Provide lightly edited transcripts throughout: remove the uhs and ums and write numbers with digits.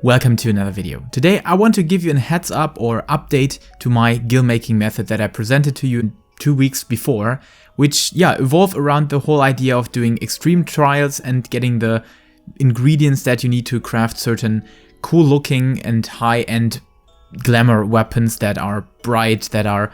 Welcome to another video. Today I want to give you a heads up or update to my guild making method that I presented to you 2 weeks before, which evolve around the whole idea of doing extreme trials and getting the ingredients that you need to craft certain cool looking and high-end glamour weapons that are bright, that are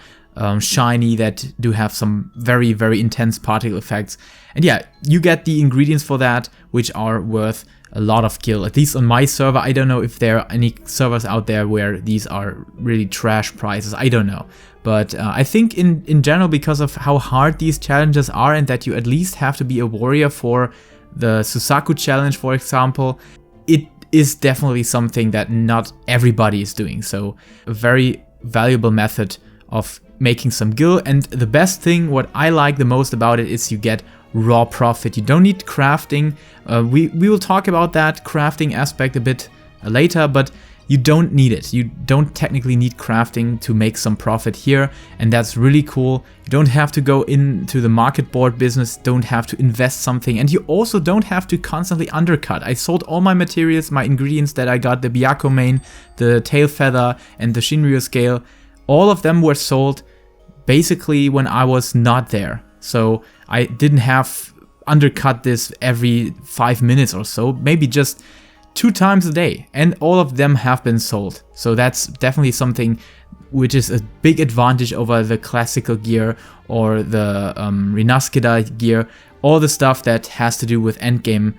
shiny, that do have some very intense particle effects. And you get the ingredients for that, which are worth a lot of gil. At least on my server. I don't know if there are any servers out there where these are really trash prices. I don't know. But I think in general, because of how hard these challenges are and that you at least have to be a warrior for the Susaku challenge, for example, it is definitely something that not everybody is doing. So a very valuable method of making some gil. And the best thing, what I like the most about it, is you get raw profit. You don't need crafting. We will talk about that crafting aspect a bit later, but you don't need it. You don't technically need crafting to make some profit here, and that's really cool. You don't have to go into the market board business, don't have to invest something, and you also don't have to constantly undercut. I sold all my materials, my ingredients that I got, the Byakko mane, the tail feather, and the Shinryu scale. All of them were sold basically when I was not there. So I didn't have undercut this every 5 minutes or so, maybe just 2 times a day, and all of them have been sold. So that's definitely something which is a big advantage over the classical gear or the Renaskeda gear, all the stuff that has to do with endgame,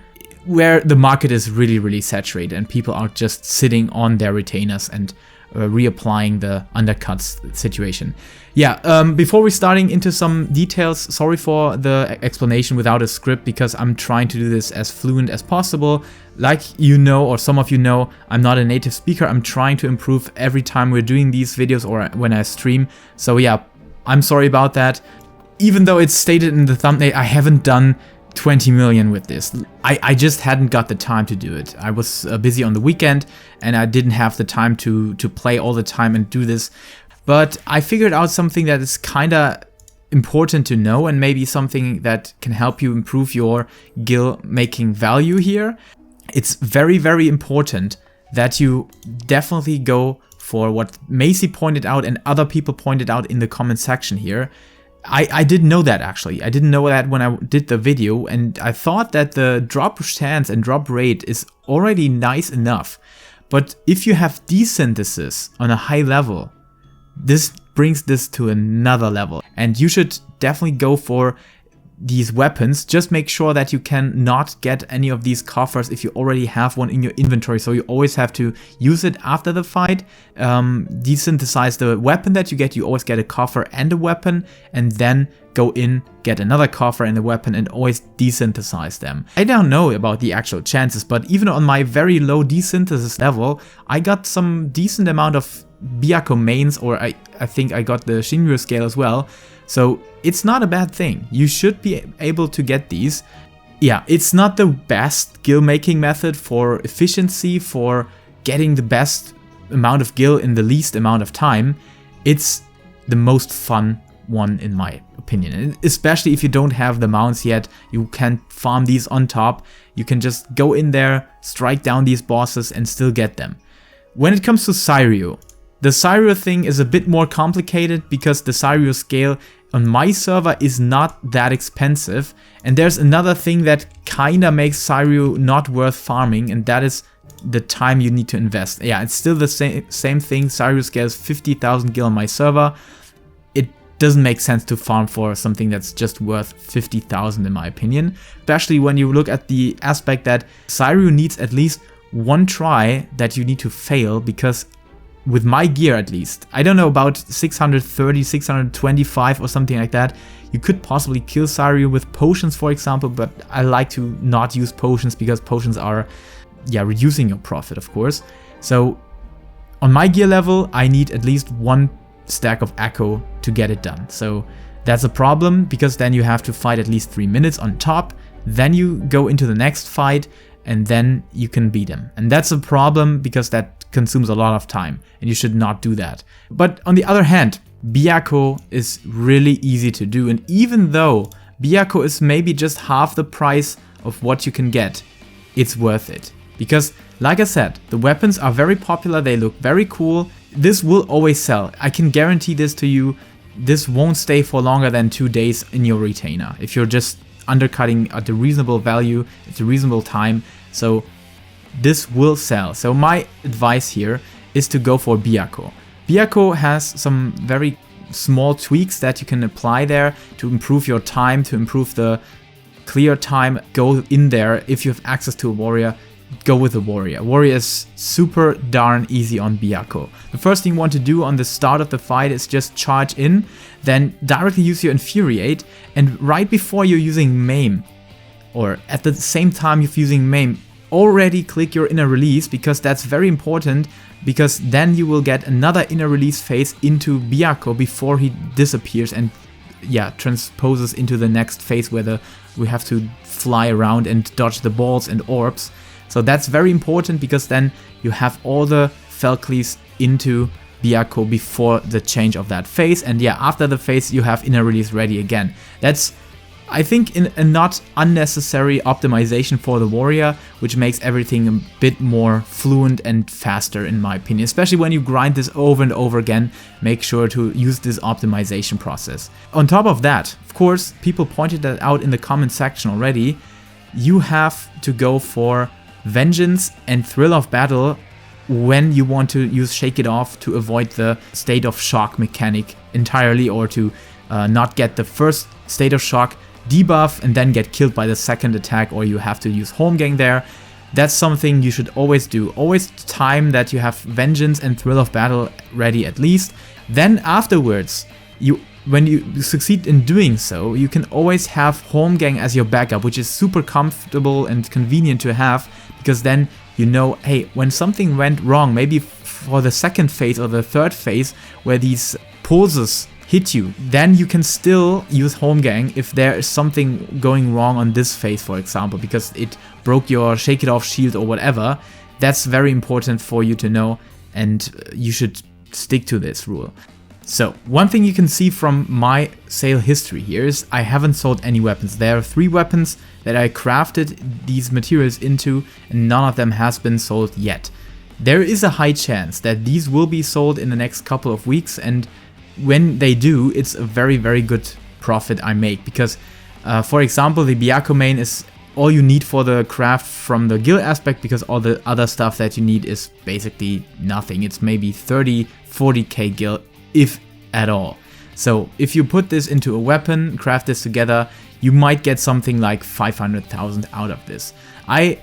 where the market is really saturated and people are just sitting on their retainers and reapplying the undercuts situation. Before we're starting into some details, sorry for the explanation without a script, because I'm trying to do this as fluent as possible. Like you know, or some of you know, I'm not a native speaker. I'm trying to improve every time we're doing these videos or when I stream. So I'm sorry about that. Even though it's stated in the thumbnail, I haven't done 20 million with this. I just hadn't got the time to do it. I was busy on the weekend and I didn't have the time to play all the time and do this. But I figured out something that is kinda important to know, and maybe something that can help you improve your gil making value here. It's very important that you definitely go for what Macy pointed out and other people pointed out in the comment section here. I didn't know that, actually. I didn't know that when I did the video, and I thought that the drop chance and drop rate is already nice enough. But if you have desynthesis on a high level, this brings this to another level, and you should definitely go for these weapons. Just make sure that you can not get any of these coffers if you already have one in your inventory, so you always have to use it after the fight. Desynthesize the weapon that you get. You always get a coffer and a weapon, and then go in, get another coffer and a weapon, and always desynthesize them. I don't know about the actual chances, but even on my very low desynthesis level, I got some decent amount of Byakko mains, or I think I got the Shinryu scale as well. So it's not a bad thing. You should be able to get these. It's not the best gil making method for efficiency, for getting the best amount of gil in the least amount of time. It's the most fun one in my opinion. And especially if you don't have the mounts yet, you can farm these on top. You can just go in there, strike down these bosses and still get them. When it comes to Siryu, the Siryu thing is a bit more complicated, because the Siryu scale on my server is not that expensive, and there's another thing that kinda makes Siryu not worth farming, and that is the time you need to invest. It's still the same thing. Siryu scale is 50,000 gil on my server. It doesn't make sense to farm for something that's just worth 50,000 in my opinion, especially when you look at the aspect that Siryu needs at least one try that you need to fail, because with my gear at least, I don't know about 630, 625 or something like that, you could possibly kill Siryu with potions, for example, but I like to not use potions because potions are, reducing your profit, of course. So on my gear level, I need at least one stack of Echo to get it done. So that's a problem, because then you have to fight at least 3 minutes on top, then you go into the next fight, and then you can beat him. And that's a problem, because that consumes a lot of time, and you should not do that. But on the other hand, Byakko is really easy to do, and even though Byakko is maybe just half the price of what you can get, it's worth it. Because, like I said, the weapons are very popular, they look very cool. This will always sell. I can guarantee this to you. This won't stay for longer than 2 days in your retainer if you're just undercutting at a reasonable value, at a reasonable time. So this will sell. So my advice here is to go for Byakko. Byakko has some very small tweaks that you can apply there to improve your time, to improve the clear time. Go in there. If you have access to a warrior, go with the warrior. Warrior is super darn easy on Byakko. The first thing you want to do on the start of the fight is just charge in, then directly use your Infuriate, and right before you're using Maim, or at the same time you're using Maim, already click your inner release, because that's very important, because then you will get another inner release phase into Byakko before he disappears and transposes into the next phase where we have to fly around and dodge the balls and orbs. So that's very important, because then you have all the Falcleys into Byakko before the change of that phase, and after the phase you have inner release ready again. That's, I think, a not unnecessary optimization for the warrior, which makes everything a bit more fluent and faster in my opinion. Especially when you grind this over and over again, make sure to use this optimization process. On top of that, of course, people pointed that out in the comment section already, you have to go for Vengeance and Thrill of Battle when you want to use Shake It Off to avoid the State of Shock mechanic entirely, or to not get the first State of Shock debuff and then get killed by the second attack, or you have to use Home Gang there. That's something you should always do. Always time that you have Vengeance and Thrill of Battle ready at least. Then afterwards, when you succeed in doing so, you can always have Home Gang as your backup, which is super comfortable and convenient to have, because then you know, hey, when something went wrong, maybe for the second phase or the third phase where these pulses hit you, then you can still use Home Gang if there is something going wrong on this phase, for example, because it broke your Shake It Off shield or whatever. That's very important for you to know, and you should stick to this rule. So, one thing you can see from my sale history here is I haven't sold any weapons. There are 3 weapons that I crafted these materials into, and none of them has been sold yet. There is a high chance that these will be sold in the next couple of weeks, and when they do, it's a very, very good profit I make, because for example, the Byakko main is all you need for the craft from the gil aspect, because all the other stuff that you need is basically nothing. It's maybe 30-40k gil, if at all. So if you put this into a weapon, craft this together, you might get something like 500,000 out of this. I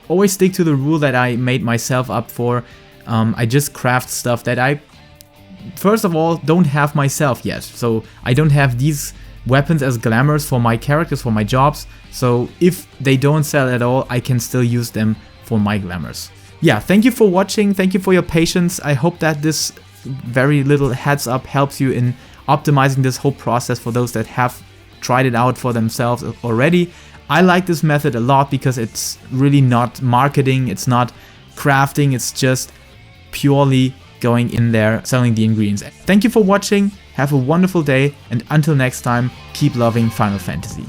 always stick to the rule that I made myself up for. I just craft stuff that I, first of all, don't have myself yet. So I don't have these weapons as glamours for my characters, for my jobs. So if they don't sell at all, I can still use them for my glamours. Yeah, thank you for watching. Thank you for your patience. I hope that this very little heads up helps you in optimizing this whole process for those that have tried it out for themselves already. I like this method a lot because it's really not marketing, it's not crafting, it's just purely going in there, selling the ingredients. Thank you for watching, have a wonderful day, and until next time, keep loving Final Fantasy.